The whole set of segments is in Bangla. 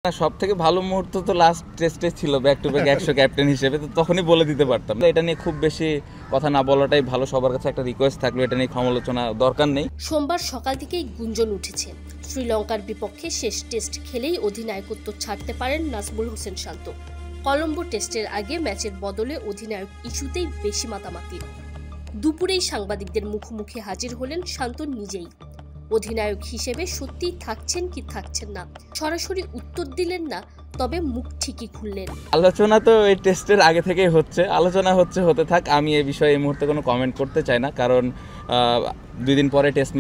সবথেকে ভালো মুহূর্ত তো লাস্ট টেস্টে ছিল, ব্যাক টু ব্যাক 100 ক্যাপ্টেন হিসেবে, তো তখনই বলে দিতে পারতাম। এটা নিয়ে খুব বেশি কথা না বলাটাই ভালো। সবার কাছে একটা রিকোয়েস্ট থাকলো, এটা নিয়ে সমালোচনা দরকার নেই। সোমবার সকাল থেকেই গুঞ্জন উঠেছে শ্রীলঙ্কার বিপক্ষে শেষ টেস্ট খেলেই অধিনায়কত্ব ছাড়তে পারেন নাজমুল হোসেন শান্ত। কলম্বো টেস্টের আগে ম্যাচের বদলে অধিনায়ক ইস্যুতেই বেশি মাতামাতি। দুপুরেই সাংবাদিকদের মুখোমুখি হাজির হলেন শান্ত নিজেই। অধিনায়ক হিসেবে সত্যিই থাকছেন কি থাকছেন না সরাসরি উত্তর দিলেন না, তবে মুখ ঠিকই খুললেন। আলোচনা তো এই টেস্টের আগে থেকেই হচ্ছে, আলোচনা হতে থাক। আমি এই বিষয়ে এই মুহূর্তে কোনো কমেন্ট করতে চাই না, কারণ 2 দিন পরে টেস্ট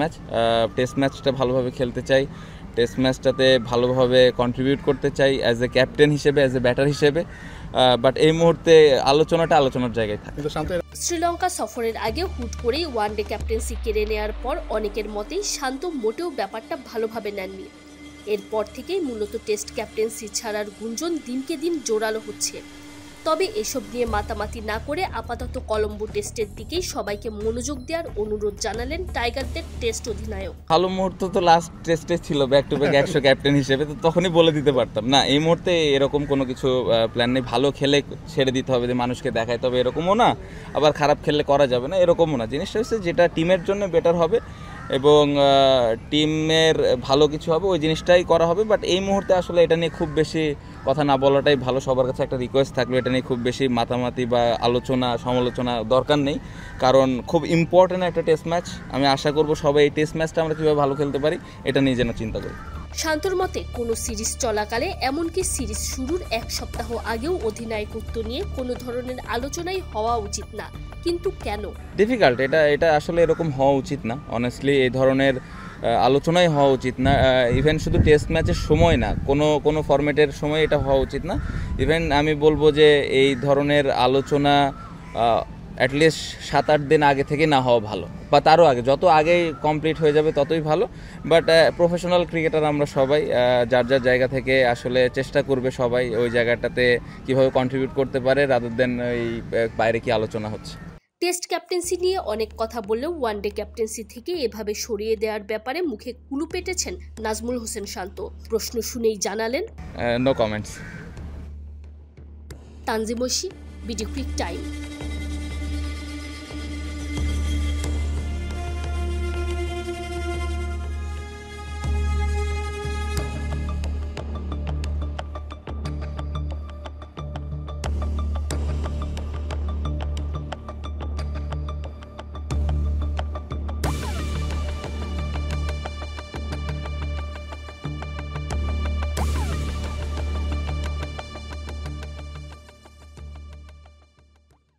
ম্যাচটা ভালোভাবে খেলতে চাই, টেস্ট ম্যাচটাতে ভালোভাবে কন্ট্রিবিউট করতে চাই অ্যাজ এ ক্যাপ্টেন হিসেবে, অ্যাজ এ ব্যাটার হিসেবে। বাট এই মুহূর্তে আলোচনার জায়গায় থাকে। শ্রীলঙ্কা সফরের আগে হুট করেই ওয়ানডে ক্যাপ্টেন্সি কেড়ে নেওয়ার পর অনেকের মতেই শান্ত মোটেও ব্যাপারটা ভালোভাবে নেননি। এরপর থেকেই মূলত টেস্ট ক্যাপ্টেন্সি ছাড়ার গুঞ্জন দিনকে দিন জোরালো হচ্ছে। তবে এসব নিয়ে মাতামাতি না করে আপাতত কলম্বো টেস্টের দিকেই সবাইকে মনোযোগ দেওয়ার অনুরোধ জানালেন টাইগারদের টেস্ট অধিনায়ক। ভালো মুহূর্ত তো লাস্ট টেস্টে ছিল, ব্যাক টু ব্যাক 100 ক্যাপ্টেন হিসেবে, তো তখনই বলে দিতে পারতাম। না, এই মুহূর্তে এরকম কোনো কিছু প্ল্যান নেই। ভালো খেলে ছেড়ে দিতে হবে, যে মানুষকে দেখায়, তবে এরকমও না, আবার খারাপ খেললে করা যাবে না, এরকমও না। জিনিসটা হচ্ছে যেটা টিমের জন্য বেটার হবে এবং টিমের ভালো কিছু হবে, ওই জিনিসটাই করা হবে। বাট এই মুহূর্তে আসলে এটা নিয়ে খুব বেশি কথা না বলাটাই ভালো। সবার কাছে একটা রিকোয়েস্ট থাকলো, এটা নিয়ে খুব বেশি মাতামাতি বা সমালোচনা দরকার নেই, কারণ খুব ইম্পর্ট্যান্ট একটা টেস্ট ম্যাচ। আমি আশা করব সবাই এই টেস্ট ম্যাচটা আমরা কীভাবে ভালো খেলতে পারি এটা নিয়ে যেন চিন্তা করি। শান্তর মতে কোনো সিরিজ চলাকালে, এমনকি সিরিজ শুরুর 1 সপ্তাহ আগেও অধিনায়কত্ব নিয়ে কোনো ধরনের আলোচনাই হওয়া উচিত না। কিন্তু কেন? ডিফিকাল্ট, এটা আসলে এরকম হওয়া উচিত না। অনেস্টলি এই ধরনের আলোচনাই হওয়া উচিত না। ইভেন শুধু টেস্ট ম্যাচের সময় না, কোনো ফরম্যাটের সময় এটা হওয়া উচিত না। ইভেন আমি বলবো যে এই ধরনের আলোচনা অ্যাটলিস্ট 7-8 দিন আগে থেকে না হওয়া ভালো, বা তারও আগে, যত আগেই কমপ্লিট হয়ে যাবে ততই ভালো। বাট প্রফেশনাল ক্রিকেটার আমরা সবাই, যার জায়গা থেকে আসলে চেষ্টা করবে সবাই ওই জায়গাটাতে কীভাবে কন্ট্রিবিউট করতে পারে, রাদার দেন এই বাইরে কি আলোচনা হচ্ছে। টেস্ট ক্যাপ্টেন্সি নিয়ে অনেক কথা বললেও ওয়ানডে ক্যাপ্টেন্সি থেকে এভাবে সরিয়ে দেওয়ার ব্যাপারে মুখে কুলু পেটেছেন নাজমুল হোসেন শান্ত। প্রশ্ন শুনেই জানালেন, no comments. Tanzim Oishi, BD cric time.